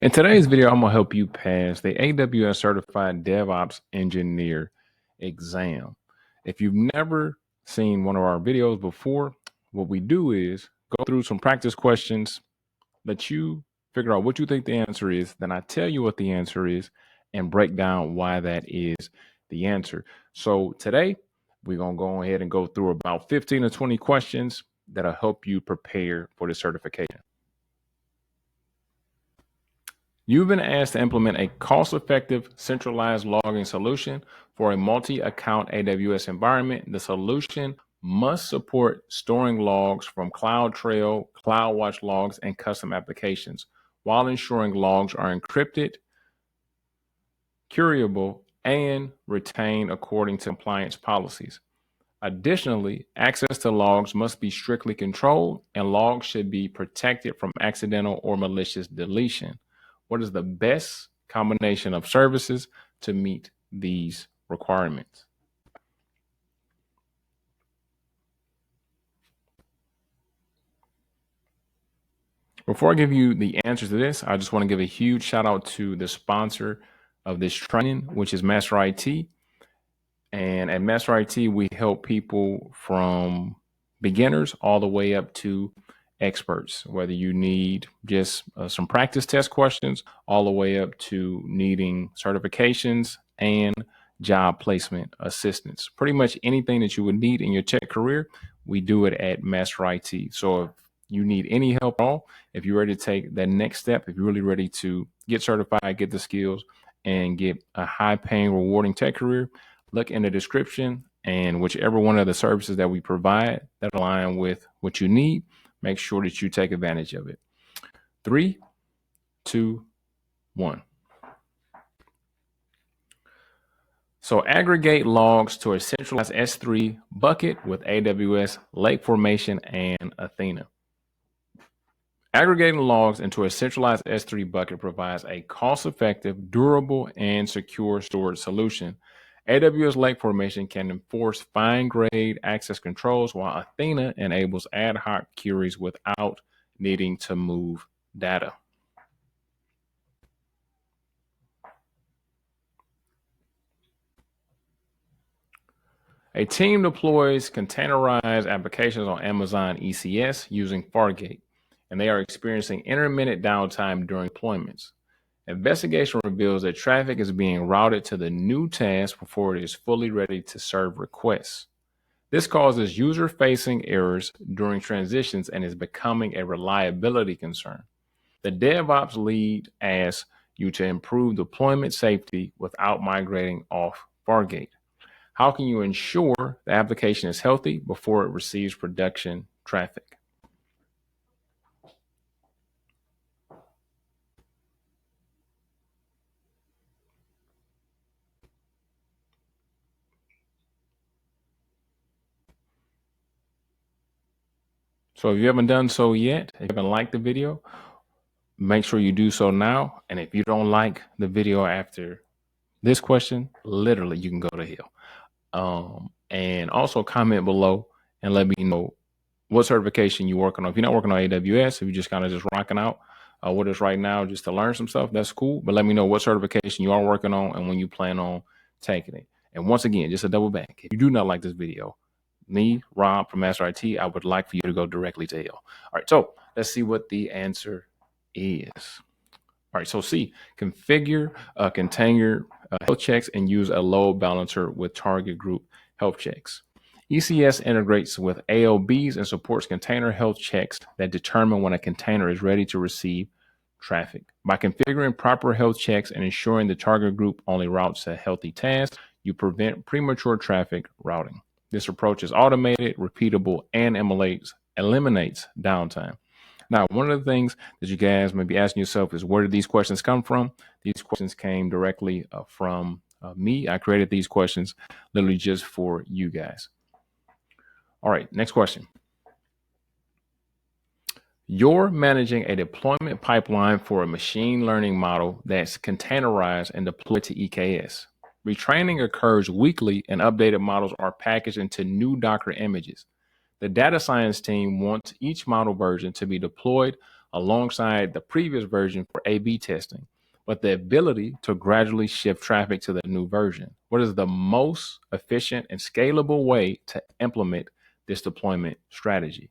In today's video, I'm going to help you pass the AWS Certified DevOps Engineer exam. If you've never seen one of our videos before, what we do is go through some practice questions, let you figure out what you think the answer is, then I tell you what the answer is and break down why that is the answer. So today, we're going to go ahead and go through about 15 to 20 questions that'll help you prepare for the certification. You've been asked to implement a cost-effective centralized logging solution for a multi-account AWS environment. The solution must support storing logs from CloudTrail, CloudWatch logs, and custom applications, while ensuring logs are encrypted, curable, and retained according to compliance policies. Additionally, access to logs must be strictly controlled, and logs should be protected from accidental or malicious deletion. What is the best combination of services to meet these requirements? Before I give you the answers to this, I just want to give a huge shout out to the sponsor of this training, which is Master I.T. And at Master I.T, we help people from beginners all the way up to experts, whether you need just some practice test questions all the way up to needing certifications and job placement assistance. Pretty much anything that you would need in your tech career, we do it at Master IT. So if you need any help at all, if you're ready to take that next step, if you're really ready to get certified, get the skills, and get a high paying, rewarding tech career, look in the description, and whichever one of the services that we provide that align with what you need, make sure that you take advantage of it. 3, 2, 1. So aggregate logs to a centralized S3 bucket with AWS Lake Formation and Athena. Aggregating logs into a centralized S3 bucket provides a cost-effective, durable, and secure storage solution. AWS Lake Formation can enforce fine-grained access controls, while Athena enables ad hoc queries without needing to move data. A team deploys containerized applications on Amazon ECS using Fargate, and they are experiencing intermittent downtime during deployments. Investigation reveals that traffic is being routed to the new task before it is fully ready to serve requests. This causes user-facing errors during transitions and is becoming a reliability concern. The DevOps lead asks you to improve deployment safety without migrating off Fargate. How can you ensure the application is healthy before it receives production traffic? So if you haven't done so yet, if you haven't liked the video, make sure you do so now. And if you don't like the video after this question, literally you can go to hell. And also comment below and let me know what certification you're working on. If you're not working on AWS, if you're just kind of just rocking out with us right now just to learn some stuff, that's cool. But let me know what certification you are working on and when you plan on taking it. And once again, just a double back, if you do not like this video, me, Rob from Master IT, I would like for you to go directly to hell. All right, so let's see what the answer is. All right, so C, configure a container health checks and use a load balancer with target group health checks. ECS integrates with ALBs and supports container health checks that determine when a container is ready to receive traffic. By configuring proper health checks and ensuring the target group only routes a healthy task, you prevent premature traffic routing. This approach is automated, repeatable, and eliminates downtime. Now, one of the things that you guys may be asking yourself is, where did these questions come from? These questions came directly from me. I created these questions literally just for you guys. All right, next question. You're managing a deployment pipeline for a machine learning model that's containerized and deployed to EKS. Retraining occurs weekly and updated models are packaged into new Docker images. The data science team wants each model version to be deployed alongside the previous version for A/B testing, but the ability to gradually shift traffic to the new version. What is the most efficient and scalable way to implement this deployment strategy?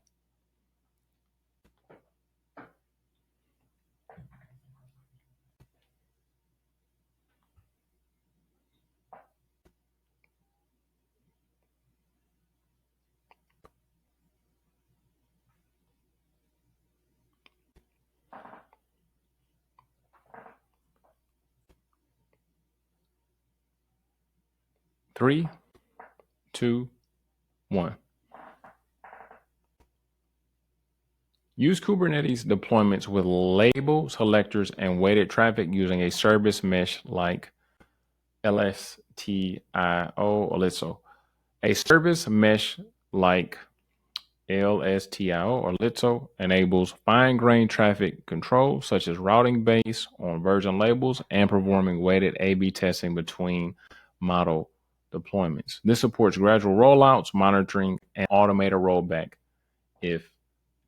Three, two, one. Use Kubernetes deployments with label selectors and weighted traffic using a service mesh like LSTIO or LITSO. A service mesh like LSTIO or LITSO enables fine-grained traffic control, such as routing based on version labels and performing weighted A/B testing between model deployments. This supports gradual rollouts, monitoring, and automated rollback if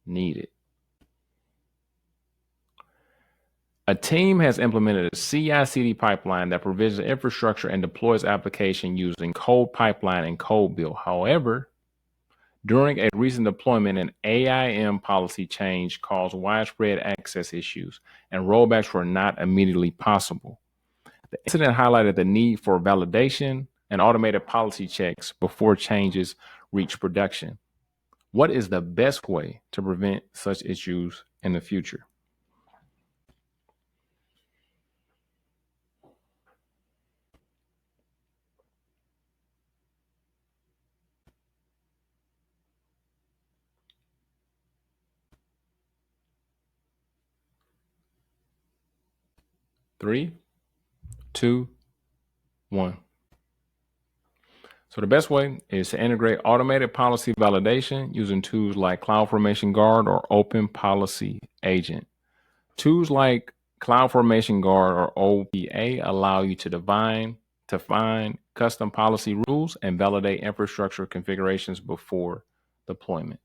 needed. A team has implemented a CI/CD pipeline that provisions infrastructure and deploys application using code pipeline and code build. However, during a recent deployment, an AIM policy change caused widespread access issues, and rollbacks were not immediately possible. The incident highlighted the need for validation and automated policy checks before changes reach production. What is the best way to prevent such issues in the future? Three, two, one. So the best way is to integrate automated policy validation using tools like CloudFormation Guard or Open Policy Agent. Tools like CloudFormation Guard or OPA allow you to define custom policy rules and validate infrastructure configurations before deployment.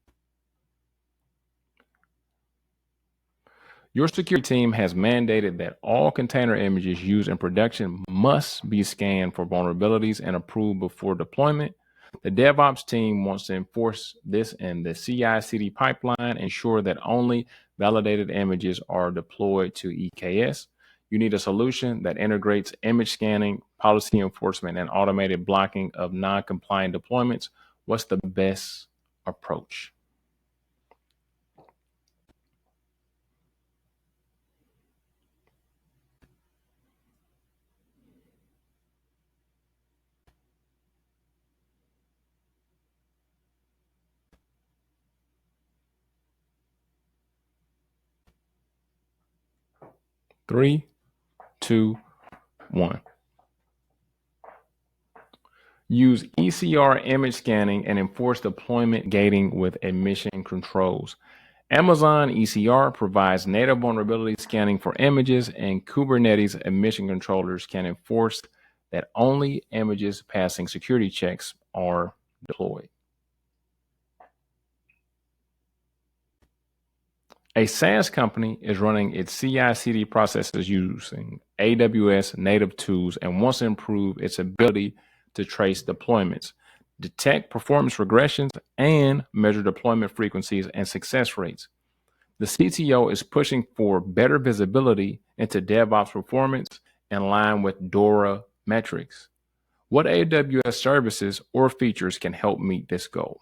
Your security team has mandated that all container images used in production must be scanned for vulnerabilities and approved before deployment. The DevOps team wants to enforce this in the CI/CD pipeline, ensure that only validated images are deployed to EKS. You need a solution that integrates image scanning, policy enforcement, and automated blocking of non-compliant deployments. What's the best approach? Three, two, one. Use ECR image scanning and enforce deployment gating with admission controls. Amazon ECR provides native vulnerability scanning for images, and Kubernetes admission controllers can enforce that only images passing security checks are deployed. A SaaS company is running its CI/CD processes using AWS native tools and wants to improve its ability to trace deployments, detect performance regressions, and measure deployment frequencies and success rates. The CTO is pushing for better visibility into DevOps performance in line with DORA metrics. What AWS services or features can help meet this goal?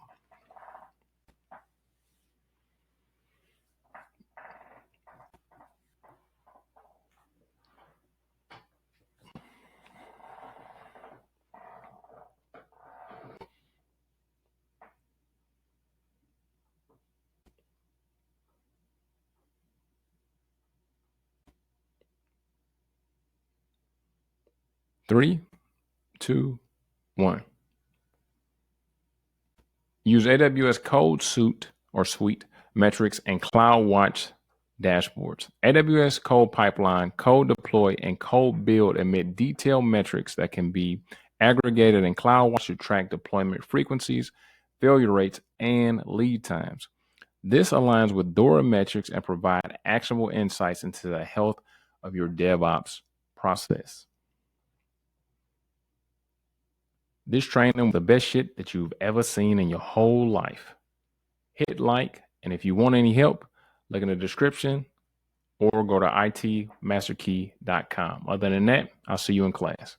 Three, two, one. Use AWS Code Suite metrics and CloudWatch dashboards. AWS Code Pipeline, Code Deploy, and Code Build emit detailed metrics that can be aggregated in CloudWatch to track deployment frequencies, failure rates, and lead times. This aligns with DORA metrics and provide actionable insights into the health of your DevOps process. This training was the best shit that you've ever seen in your whole life. Hit like, and if you want any help, look in the description or go to itmasterkey.com. Other than that, I'll see you in class.